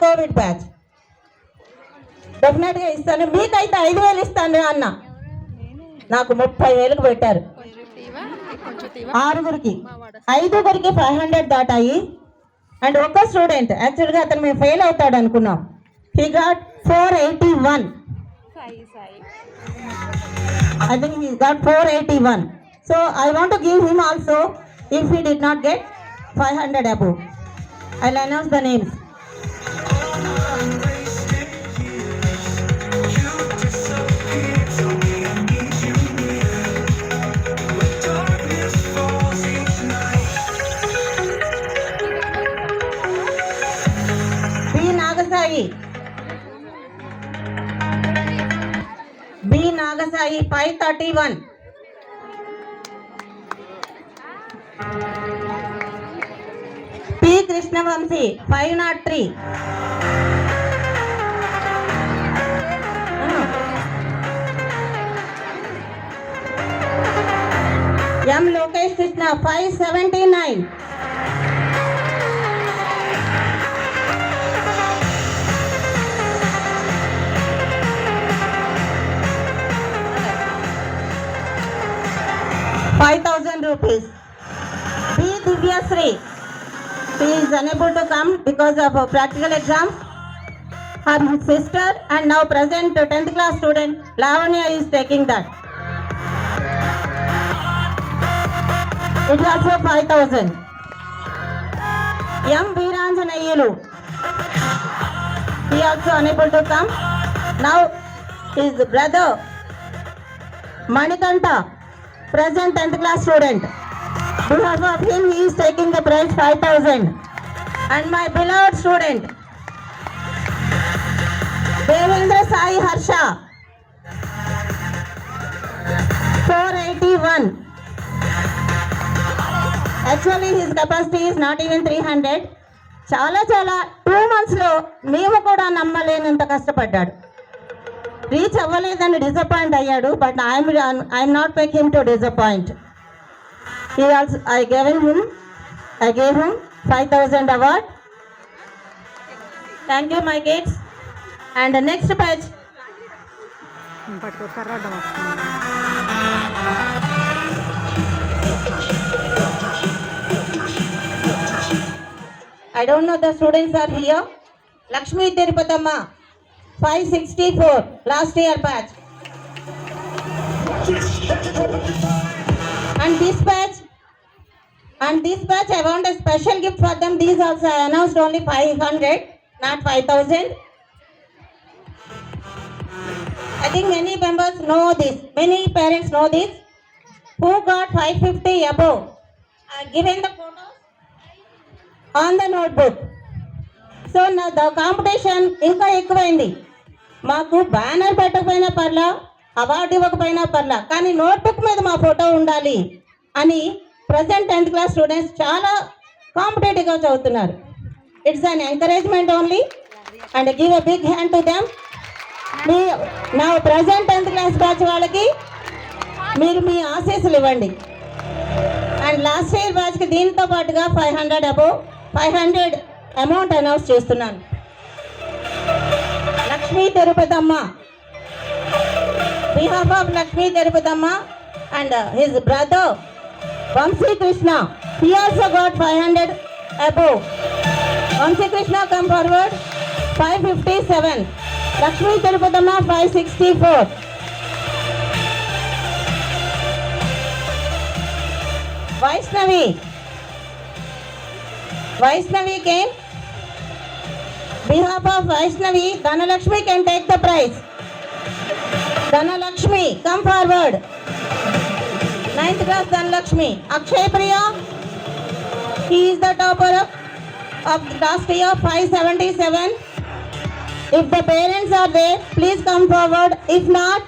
Covid batch డెఫినెట్గా ఇస్తాను. మీకైతే 5,000 ఇస్తాను అన్న. నాకు 30,000కు పెట్టారు. 6గురికి 5గురికి 500 దాటాయి. అండ్ ఒక స్టూడెంట్ యాక్చువల్గా అతను మేము ఫెయిల్ అవుతాడు అనుకున్నాం. He got 481. I think he got 481. So I want to give him also if he did not get 500 above. I'll announce the names. B. Nagasai 531. P. Krishnavamsi 503. M. Lokesh Krishna 579. ₹5,000. B. Divya Sri. She is unable to come because of a practical exam. Her sister and now present 10th class student Lavanya is taking that. It is also 5,000. M. Veeranjanayulu. He also unable to come. Now his brother Manikanta, present 10th class student. Because of him he is taking the prize 5,000. And my beloved student Devendra Sai Harsha 481. Actually his capacity is not even 300. చాలా 2 months లో మేము కూడా నమ్మలేనంత కష్టపడ్డాడు. Reach అవ్వలేదని disappoint అయ్యాడు. But I'm not make him to disappoint. He also, I gave him 5,000 award. Thank you my kids. And the next batch. I don't know the students are here. Lakshmi Tirupatamma 564, last year batch. And this batch, I want a special gift for them. These also I announced only 500, not 5,000. I think many members know this, many parents know this. Who got 550 above? I given the photos on the notebook. So now the competition ఇంకా ఎక్కువైంది. మాకు banner పెట్టకపోయినా పర్లా, award ఇవ్వకపోయినా పర్లా, కానీ notebook మీద మా ఫోటో ఉండాలి అని ప్రజెంట్ 10th క్లాస్ స్టూడెంట్స్ చాలా కాంపిటేటివ్గా చదువుతున్నారు. It's an encouragement only and give a big hand to them. నా ప్రజెంట్ 10th క్లాస్ బ్యాచ్ వాళ్ళకి మీరు మీ ఆశీస్సులు ఇవ్వండి. అండ్ లాస్ట్ ఇయర్ బ్యాచ్కి దీంతో పాటుగా 500 అబోవ్ 500 అమౌంట్ అనౌన్స్ చేస్తున్నాను. Lakshmi Tirupatamma, behalf of Lakshmi Tirupatamma and his brother Vamsi Krishna, he also got 500 above. Vamsi Krishna come forward 557. Lakshmi Tirupatamma 564. Vaishnavi came. Behalf of Vaishnavi, Dhanalakshmi can take the prize. Dhanalakshmi, come forward. 9th class Dhanalakshmi. Akshay Priya, he is the topper of last year 577. If the parents are there, please come forward. If not,